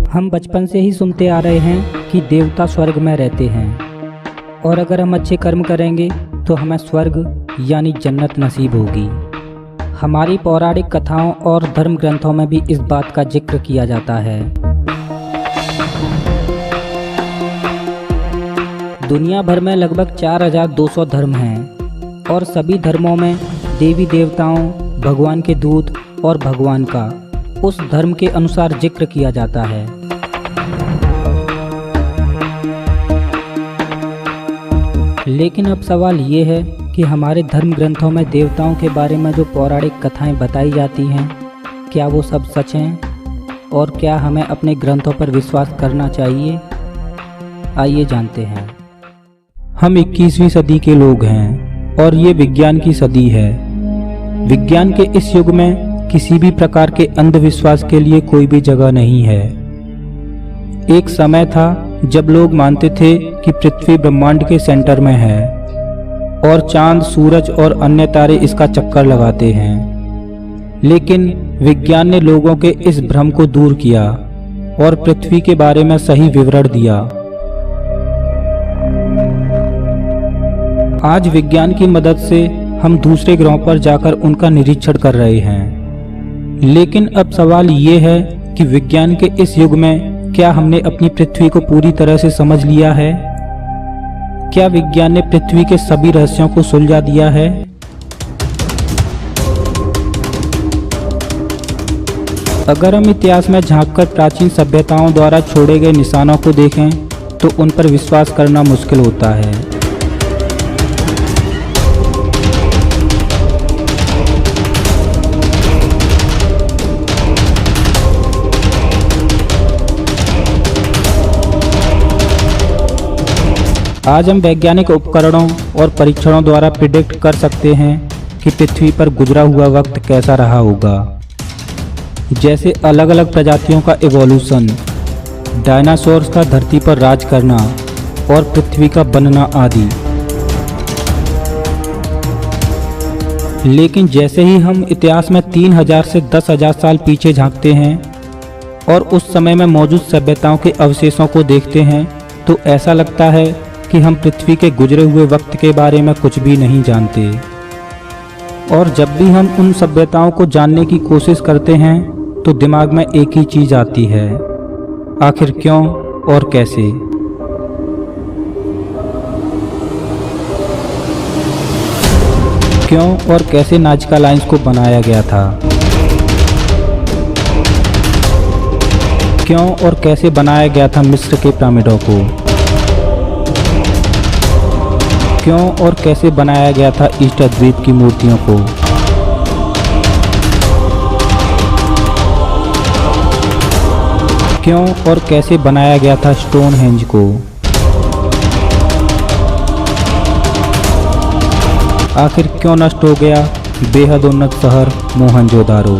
हम बचपन से ही सुनते आ रहे हैं कि देवता स्वर्ग में रहते हैं और अगर हम अच्छे कर्म करेंगे तो हमें स्वर्ग यानी जन्नत नसीब होगी। हमारी पौराणिक कथाओं और धर्म ग्रंथों में भी इस बात का जिक्र किया जाता है। दुनिया भर में लगभग 4200 धर्म हैं और सभी धर्मों में देवी देवताओं, भगवान के दूत और भगवान का उस धर्म के अनुसार जिक्र किया जाता है। लेकिन अब सवाल ये है कि हमारे धर्म ग्रंथों में देवताओं के बारे में जो पौराणिक कथाएं बताई जाती हैं, क्या वो सब सच हैं और क्या हमें अपने ग्रंथों पर विश्वास करना चाहिए? आइए जानते हैं। हम 21वीं सदी के लोग हैं और ये विज्ञान की सदी है। विज्ञान के इस युग में किसी भी प्रकार के अंधविश्वास के लिए कोई भी जगह नहीं है। एक समय था जब लोग मानते थे कि पृथ्वी ब्रह्मांड के सेंटर में है और चांद, सूरज और अन्य तारे इसका चक्कर लगाते हैं। लेकिन विज्ञान ने लोगों के इस भ्रम को दूर किया और पृथ्वी के बारे में सही विवरण दिया। आज विज्ञान की मदद से हम दूसरे ग्रहों पर जाकर उनका निरीक्षण कर रहे हैं। लेकिन अब सवाल ये है कि विज्ञान के इस युग में क्या हमने अपनी पृथ्वी को पूरी तरह से समझ लिया है? क्या विज्ञान ने पृथ्वी के सभी रहस्यों को सुलझा दिया है? अगर हम इतिहास में झांककर प्राचीन सभ्यताओं द्वारा छोड़े गए निशानों को देखें तो उन पर विश्वास करना मुश्किल होता है। आज हम वैज्ञानिक उपकरणों और परीक्षणों द्वारा प्रिडिक्ट कर सकते हैं कि पृथ्वी पर गुजरा हुआ वक्त कैसा रहा होगा, जैसे अलग अलग प्रजातियों का इवोल्यूशन, डायनासोर्स का धरती पर राज करना और पृथ्वी का बनना आदि। लेकिन जैसे ही हम इतिहास में 3000 से 10,000 साल पीछे झांकते हैं और उस समय में मौजूद सभ्यताओं के अवशेषों को देखते हैं तो ऐसा लगता है कि हम पृथ्वी के गुजरे हुए वक्त के बारे में कुछ भी नहीं जानते। और जब भी हम उन सभ्यताओं को जानने की कोशिश करते हैं तो दिमाग में एक ही चीज़ आती है, आखिर क्यों और कैसे? क्यों और कैसे नाज़का लाइन्स को बनाया गया था? क्यों और कैसे बनाया गया था मिस्र के पिरामिडों को? क्यों और कैसे बनाया गया था ईस्टर द्वीप की मूर्तियों को? क्यों और कैसे बनाया गया था स्टोनहेंज को? आखिर क्यों नष्ट हो गया बेहद उन्नत शहर मोहनजोदारो?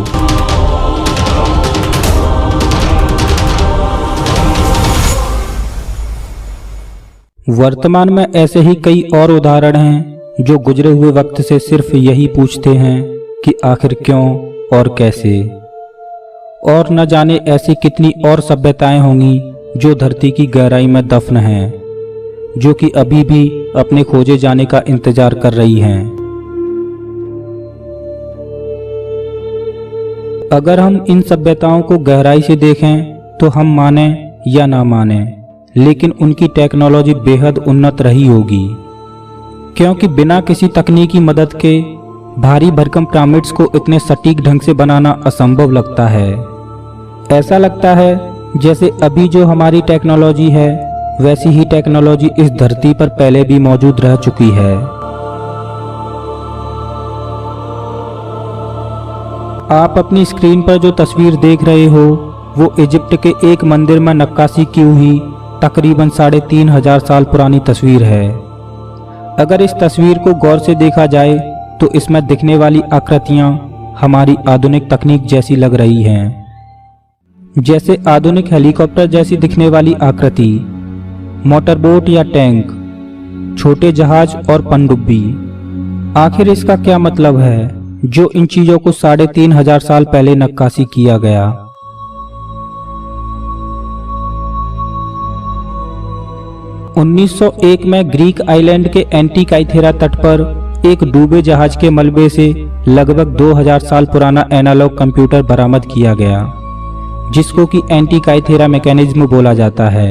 वर्तमान में ऐसे ही कई और उदाहरण हैं जो गुजरे हुए वक्त से सिर्फ यही पूछते हैं कि आखिर क्यों और कैसे। और न जाने ऐसी कितनी और सभ्यताएं होंगी जो धरती की गहराई में दफन हैं, जो कि अभी भी अपने खोजे जाने का इंतजार कर रही हैं। अगर हम इन सभ्यताओं को गहराई से देखें तो हम माने या ना माने, लेकिन उनकी टेक्नोलॉजी बेहद उन्नत रही होगी, क्योंकि बिना किसी तकनीकी मदद के भारी भरकम पिरामिड्स को इतने सटीक ढंग से बनाना असंभव लगता है। ऐसा लगता है जैसे अभी जो हमारी टेक्नोलॉजी है वैसी ही टेक्नोलॉजी इस धरती पर पहले भी मौजूद रह चुकी है। आप अपनी स्क्रीन पर जो तस्वीर देख रहे हो वो इजिप्ट के एक मंदिर में नक्काशी की हुई तकरीबन 3500 साल पुरानी तस्वीर है। अगर इस तस्वीर को गौर से देखा जाए तो इसमें दिखने वाली आकृतियां हमारी आधुनिक तकनीक जैसी लग रही हैं, जैसे आधुनिक हेलीकॉप्टर जैसी दिखने वाली आकृति, मोटरबोट या टैंक, छोटे जहाज और पनडुब्बी। आखिर इसका क्या मतलब है जो इन चीज़ों को 3500 साल पहले नक्काशी किया गया? 1901 में ग्रीक आइलैंड के एंटीकाइथेरा तट पर एक डूबे जहाज के मलबे से लगभग 2000 साल पुराना एनालॉग कंप्यूटर बरामद किया गया, जिसको कि एंटीकाइथेरा मैकेनिज्म बोला जाता है।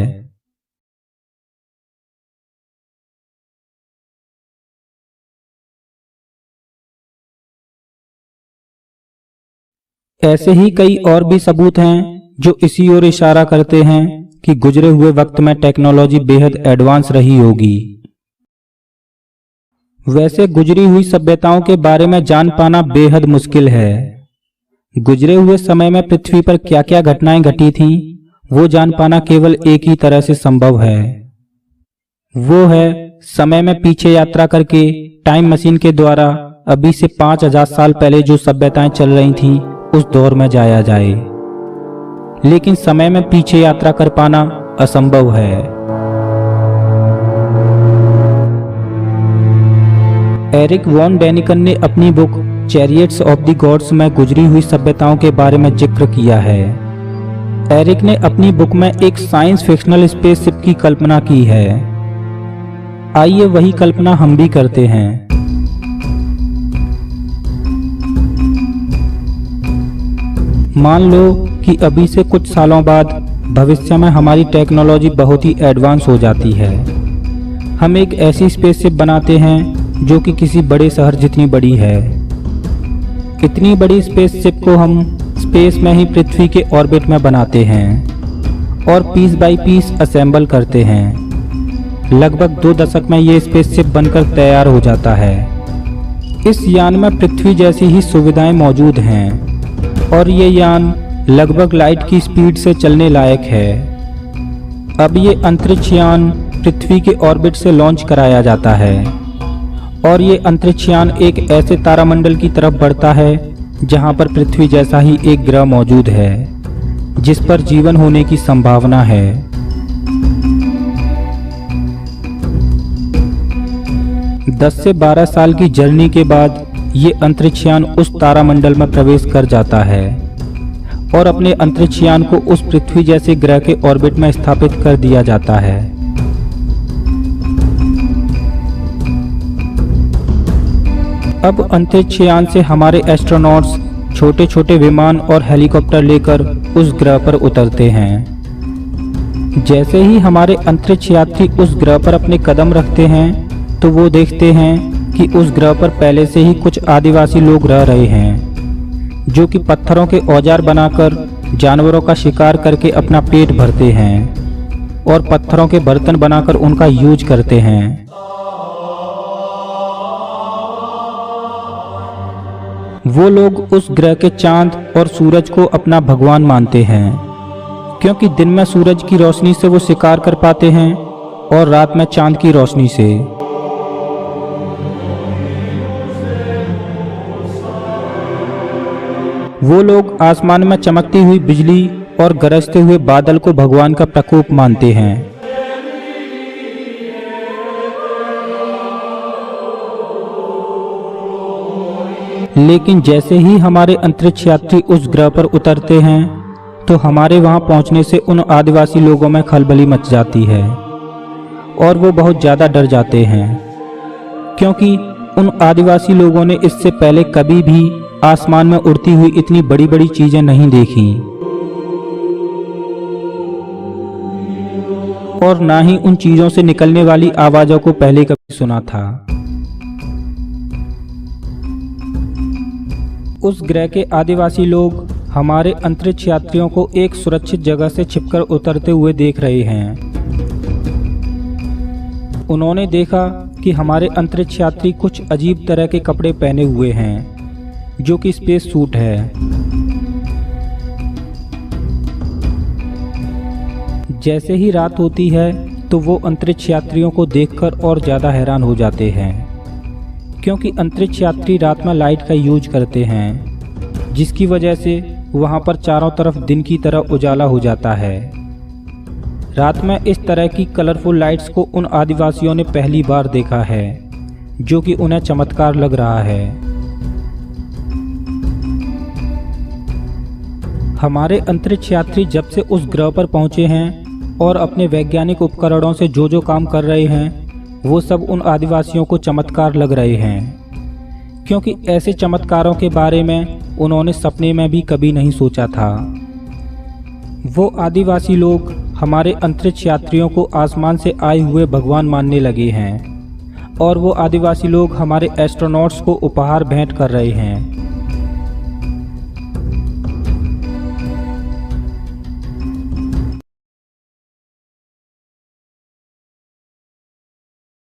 ऐसे ही कई और भी सबूत हैं जो इसी ओर इशारा करते हैं कि गुजरे हुए वक्त में टेक्नोलॉजी बेहद एडवांस रही होगी। वैसे गुजरी हुई सभ्यताओं के बारे में जान पाना बेहद मुश्किल है। गुजरे हुए समय में पृथ्वी पर क्या क्या घटनाएं घटी थीं, वो जान पाना केवल एक ही तरह से संभव है। वो है समय में पीछे यात्रा करके टाइम मशीन के द्वारा अभी से 5000 साल पहले जो सभ्यताएं चल रही थीं उस दौर में जाया जाए। लेकिन समय में पीछे यात्रा कर पाना असंभव है। एरिक वॉन डैनिकन ने अपनी book chariots of the gods में गुजरी हुई सभ्यताओं के बारे में जिक्र किया है। एरिक ने अपनी बुक में एक साइंस फिक्शनल स्पेसशिप की कल्पना की है। आइए वही कल्पना हम भी करते हैं। मान लो कि अभी से कुछ सालों बाद भविष्य में हमारी टेक्नोलॉजी बहुत ही एडवांस हो जाती है। हम एक ऐसी स्पेसशिप बनाते हैं जो कि किसी बड़े शहर जितनी बड़ी है। इतनी बड़ी स्पेसशिप को हम स्पेस में ही पृथ्वी के ऑर्बिट में बनाते हैं और पीस बाय पीस असेंबल करते हैं। लगभग 2 दशक में ये स्पेसशिप बनकर तैयार हो जाता है। इस यान में पृथ्वी जैसी ही सुविधाएं मौजूद हैं और ये यान लगभग लाइट की स्पीड से चलने लायक है। अब ये अंतरिक्ष यान पृथ्वी के ऑर्बिट से लॉन्च कराया जाता है और ये अंतरिक्ष यान एक ऐसे तारामंडल की तरफ बढ़ता है जहां पर पृथ्वी जैसा ही एक ग्रह मौजूद है जिस पर जीवन होने की संभावना है। दस से 12 साल की जर्नी के बाद ये अंतरिक्ष यान उस तारामंडल में प्रवेश कर जाता है और अपने अंतरिक्ष यान को उस पृथ्वी जैसे ग्रह के ऑर्बिट में स्थापित कर दिया जाता है। अब अंतरिक्ष यान से हमारे एस्ट्रोनॉट्स छोटे छोटे विमान और हेलीकॉप्टर लेकर उस ग्रह पर उतरते हैं। जैसे ही हमारे अंतरिक्ष यात्री उस ग्रह पर अपने कदम रखते हैं तो वो देखते हैं कि उस ग्रह पर पहले से ही कुछ आदिवासी लोग रह रहे हैं जो कि पत्थरों के औजार बनाकर जानवरों का शिकार करके अपना पेट भरते हैं और पत्थरों के बर्तन बनाकर उनका यूज करते हैं। वो लोग उस ग्रह के चांद और सूरज को अपना भगवान मानते हैं क्योंकि दिन में सूरज की रोशनी से वो शिकार कर पाते हैं और रात में चांद की रोशनी से। वो लोग आसमान में चमकती हुई बिजली और गरजते हुए बादल को भगवान का प्रकोप मानते हैं। लेकिन जैसे ही हमारे अंतरिक्ष यात्री उस ग्रह पर उतरते हैं तो हमारे वहां पहुंचने से उन आदिवासी लोगों में खलबली मच जाती है और वो बहुत ज़्यादा डर जाते हैं क्योंकि उन आदिवासी लोगों ने इससे पहले कभी भी आसमान में उड़ती हुई इतनी बड़ी बड़ी चीजें नहीं देखी और ना ही उन चीजों से निकलने वाली आवाजों को पहले कभी सुना था। उस ग्रह के आदिवासी लोग हमारे अंतरिक्ष यात्रियों को एक सुरक्षित जगह से छिपकर उतरते हुए देख रहे हैं। उन्होंने देखा कि हमारे अंतरिक्ष यात्री कुछ अजीब तरह के कपड़े पहने हुए हैं जो कि स्पेस सूट है। जैसे ही रात होती है तो वो अंतरिक्ष यात्रियों को देखकर और ज़्यादा हैरान हो जाते हैं क्योंकि अंतरिक्ष यात्री रात में लाइट का यूज करते हैं जिसकी वजह से वहाँ पर चारों तरफ दिन की तरह उजाला हो जाता है। रात में इस तरह की कलरफुल लाइट्स को उन आदिवासियों ने पहली बार देखा है जो कि उन्हें चमत्कार लग रहा है। हमारे अंतरिक्ष यात्री जब से उस ग्रह पर पहुंचे हैं और अपने वैज्ञानिक उपकरणों से जो जो काम कर रहे हैं वो सब उन आदिवासियों को चमत्कार लग रहे हैं, क्योंकि ऐसे चमत्कारों के बारे में उन्होंने सपने में भी कभी नहीं सोचा था। वो आदिवासी लोग हमारे अंतरिक्ष यात्रियों को आसमान से आए हुए भगवान मानने लगे हैं और वो आदिवासी लोग हमारे एस्ट्रोनॉट्स को उपहार भेंट कर रहे हैं।